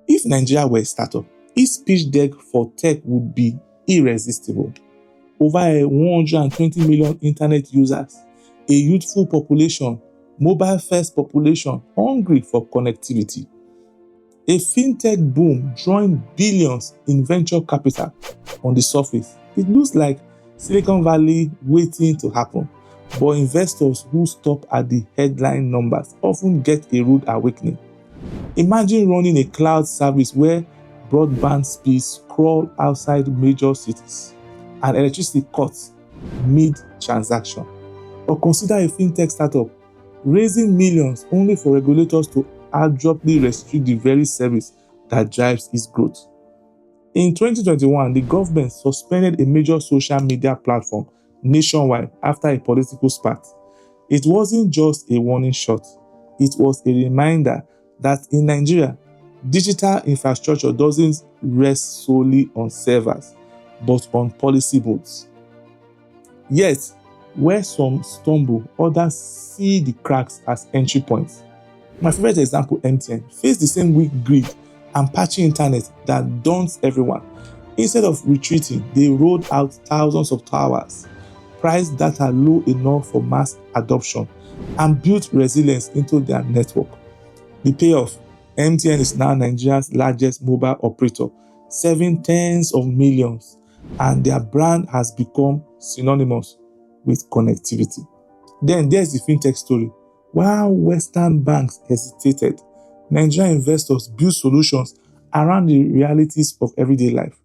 If Nigeria were a startup, its pitch deck for tech would be irresistible. Over 120 million internet users, a youthful population, mobile-first population hungry for connectivity. A fintech boom drawing billions in venture capital. On the surface, it looks like Silicon Valley waiting to happen, but investors who stop at the headline numbers often get a rude awakening. Imagine running a cloud service where broadband speeds crawl outside major cities and electricity cuts mid-transaction. Or consider a fintech startup raising millions only for regulators to abruptly restrict the very service that drives its growth. In 2021, the government suspended a major social media platform nationwide after a political spat. It wasn't just a warning shot, it was a reminder that in Nigeria, digital infrastructure doesn't rest solely on servers, but on policy boards. Yet, where some stumble, others see the cracks as entry points. My favorite example, MTN, faced the same weak grid and patchy internet that daunts everyone. Instead of retreating, they rolled out thousands of towers, priced data low enough for mass adoption, and built resilience into their network. The payoff: MTN is now Nigeria's largest mobile operator, serving tens of millions, and their brand has become synonymous with connectivity. Then there's the fintech story. While Western banks hesitated, Nigerian investors built solutions around the realities of everyday life.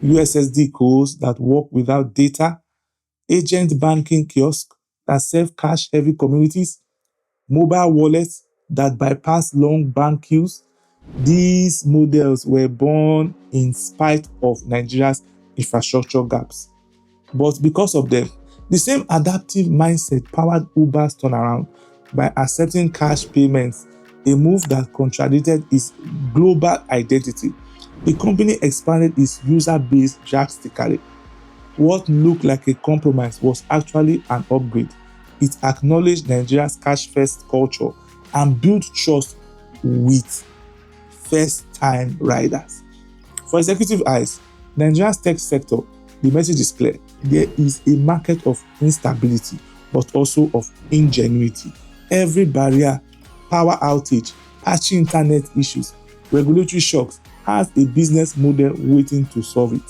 USSD codes that work without data, agent banking kiosks that serve cash-heavy communities, mobile wallets that bypass long bank queues. These models were born in spite of Nigeria's infrastructure gaps. But because of them, the same adaptive mindset powered Uber's turnaround by accepting cash payments, a move that contradicted its global identity. The company expanded its user base drastically. What looked like a compromise was actually an upgrade. It acknowledged Nigeria's cash-first culture and built trust with first-time riders. For executive eyes, Nigeria's tech sector, the message is clear. There is a market of instability, but also of ingenuity. Every barrier, power outage, patchy internet issues, regulatory shocks has a business model waiting to solve it.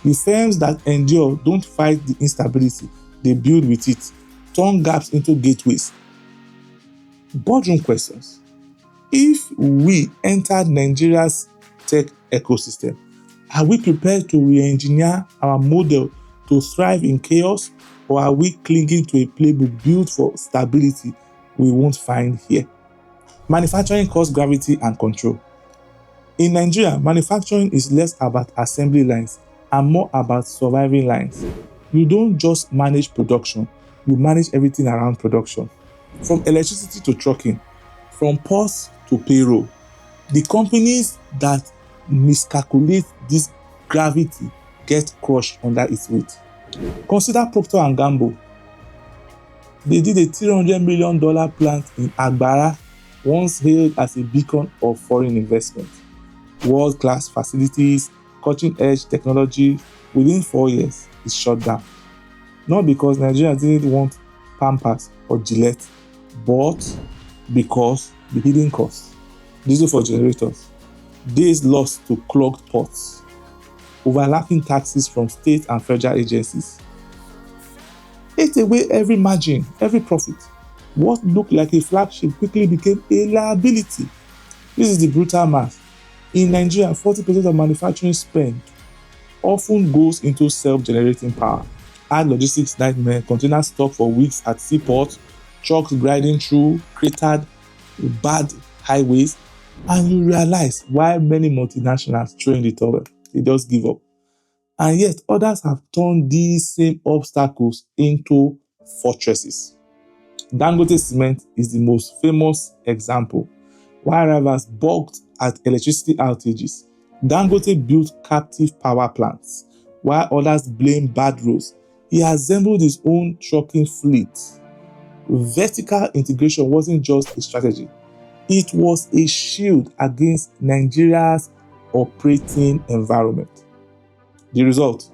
The firms that endure don't fight the instability, they build with it, turn gaps into gateways. Boardroom questions. If we entered Nigeria's tech ecosystem, are we prepared to re-engineer our model to thrive in chaos, or are we clinging to a playbook built for stability we won't find here? Manufacturing cost gravity and control. In Nigeria, manufacturing is less about assembly lines and more about surviving lines. You don't just manage production, you manage everything around production. From electricity to trucking, from ports to payroll. The companies that miscalculate this gravity get crushed under its weight. Consider Procter and Gamble. They did a $300 million plant in Agbara, once hailed as a beacon of foreign investment. World-class facilities, cutting-edge technology. Within 4 years, it's shut down. Not because Nigerians didn't want Pampers or Gillette, but because the hidden costs. Diesel for generators, days lost to clogged ports, overlapping taxes from state and federal agencies. Ate away every margin, every profit. What looked like a flagship quickly became a liability. This is the brutal math. In Nigeria, 40% of manufacturing spend often goes into self-generating power. Add logistics nightmare, containers stuck for weeks at seaports, trucks grinding through cratered, bad highways, and you realize why many multinationals throw in the towel. They just give up. And yet, others have turned these same obstacles into fortresses. Dangote Cement is the most famous example. While rivals balked at electricity outages, Dangote built captive power plants. While others blamed bad roads, he assembled his own trucking fleet. Vertical integration wasn't just a strategy, It was a shield against Nigeria's operating environment. The result: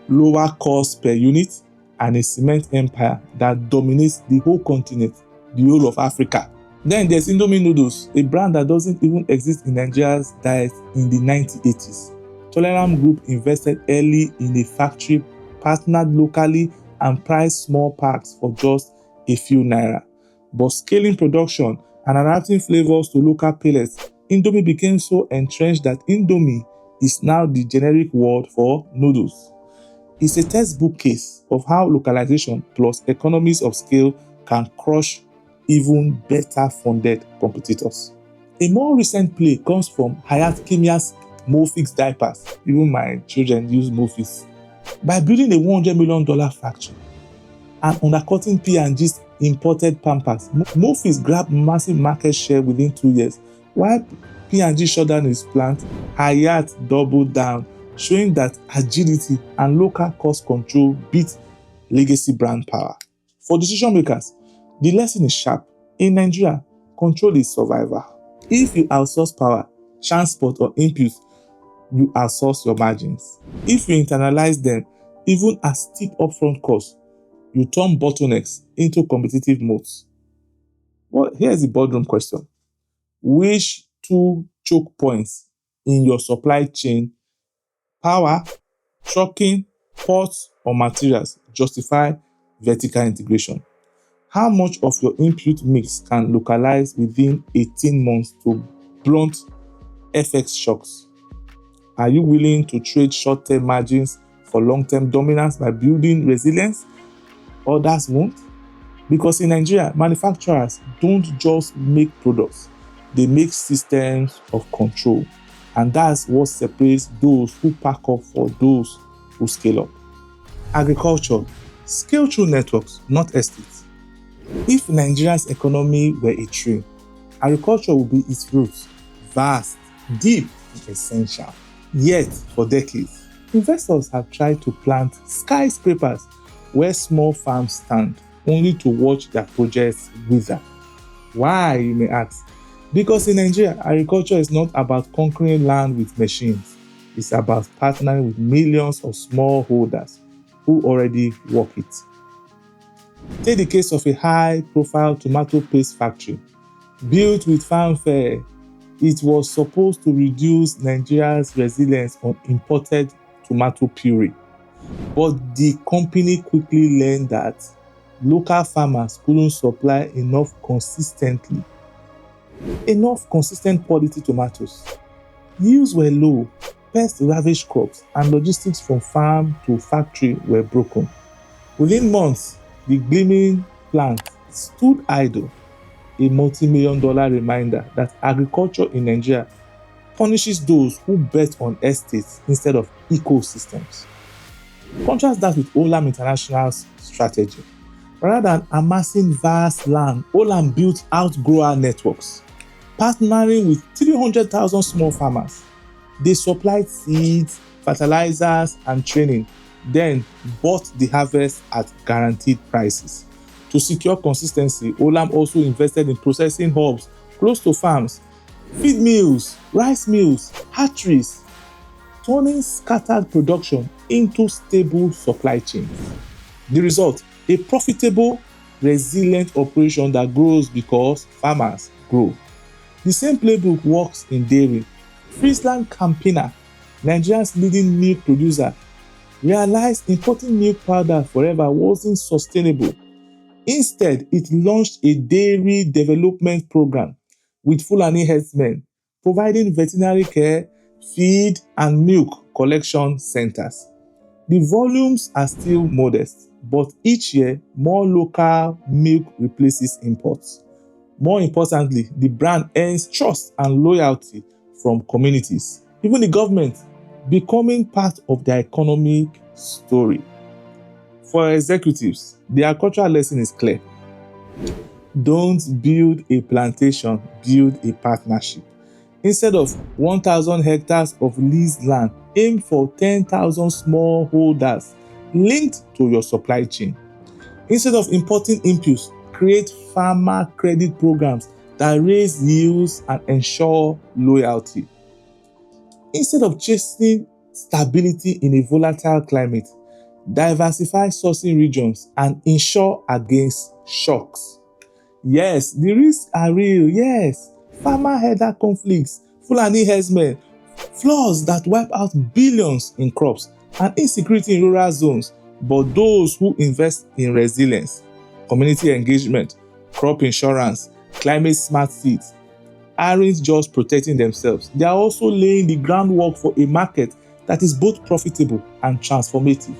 lower cost per unit and a cement empire that dominates the whole continent, the whole of Africa. Then there's Indomie noodles, a brand that doesn't even exist in Nigeria's diet in the 1980s. Toleram Group invested early in a factory, partnered locally, and priced small packs for just a few naira. But scaling production and adapting flavors to local palates, Indomie became so entrenched that Indomie is now the generic word for noodles. It's a textbook case of how localization plus economies of scale can crush even better funded competitors. A more recent play comes from Hayat Kimia's Mofix diapers. Even my children use Mofix. By building a $100 million factory and undercutting P&G's imported Pampers, Mofix grabbed massive market share within 2 years. While P&G shut down its plant, Hayat doubled down, showing that agility and local cost control beat legacy brand power. For decision makers, the lesson is sharp. In Nigeria, control is survival. If you outsource power, transport, or inputs, you outsource your margins. If you internalize them, even at steep upfront costs, you turn bottlenecks into competitive moats. Well, here's the boardroom question. Which two choke points in your supply chain, power, trucking, ports, or materials, justify vertical integration? How much of your input mix can localize within 18 months to blunt FX shocks? Are you willing to trade short-term margins for long-term dominance by building resilience? Others won't. Because in Nigeria, manufacturers don't just make products, they make systems of control. And that's what separates those who pack up for those who scale up. Agriculture, scale through networks, not estates. If Nigeria's economy were a tree, agriculture would be its roots, vast, deep, and essential. Yet, for decades, investors have tried to plant skyscrapers where small farms stand, only to watch their projects wither. Why, you may ask? Because in Nigeria, agriculture is not about conquering land with machines. It's about partnering with millions of smallholders who already work it. Take the case of a high-profile tomato paste factory. Built with fanfare, it was supposed to reduce Nigeria's reliance on imported tomato puree. But the company quickly learned that local farmers couldn't supply enough consistent quality tomatoes. Yields were low, pests ravaged crops, and logistics from farm to factory were broken. Within months, the gleaming plant stood idle, a multi-million-dollar reminder that agriculture in Nigeria punishes those who bet on estates instead of ecosystems. Contrast that with Olam International's strategy. Rather than amassing vast land, Olam built outgrower networks, partnering with 300,000 small farmers. They supplied seeds, fertilizers, and training, then bought the harvest at guaranteed prices. To secure consistency, Olam also invested in processing hubs close to farms, feed mills, rice mills, hatcheries, turning scattered production into stable supply chains. The result: a profitable, resilient operation that grows because farmers grow. The same playbook works in dairy. Friesland Campina, Nigeria's leading milk producer, realized importing milk powder forever wasn't sustainable. Instead, it launched a dairy development program with Fulani herdsmen, providing veterinary care, feed, and milk collection centers. The volumes are still modest, but each year, more local milk replaces imports. More importantly, the brand earns trust and loyalty from communities, even the government, becoming part of their economic story. For executives, the agricultural lesson is clear. Don't build a plantation, build a partnership. Instead of 1,000 hectares of leased land, aim for 10,000 smallholders linked to your supply chain. Instead of importing inputs, create farmer credit programs that raise yields and ensure loyalty. Instead of chasing stability in a volatile climate, diversify sourcing regions and insure against shocks. Yes, the risks are real. Yes, farmer header conflicts, Fulani herdsmen, floods that wipe out billions in crops, and insecurity in rural zones. But those who invest in resilience, community engagement, crop insurance, climate smart seeds aren't just protecting themselves, they are also laying the groundwork for a market that is both profitable and transformative.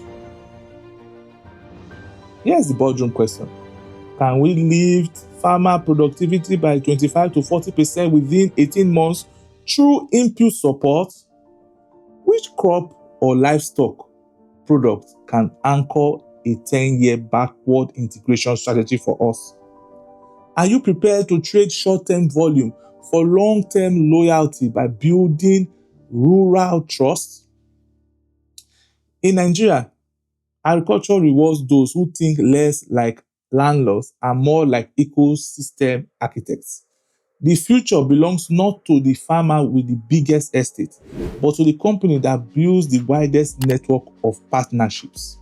Here's the boardroom question: can we lift farmer productivity by 25 to 40% within 18 months through input support? Which crop or livestock product can anchor a 10-year backward integration strategy for us? Are you prepared to trade short-term volume for long-term loyalty by building rural trust? In Nigeria, agriculture rewards those who think less like landlords and more like ecosystem architects. The future belongs not to the farmer with the biggest estate, but to the company that builds the widest network of partnerships.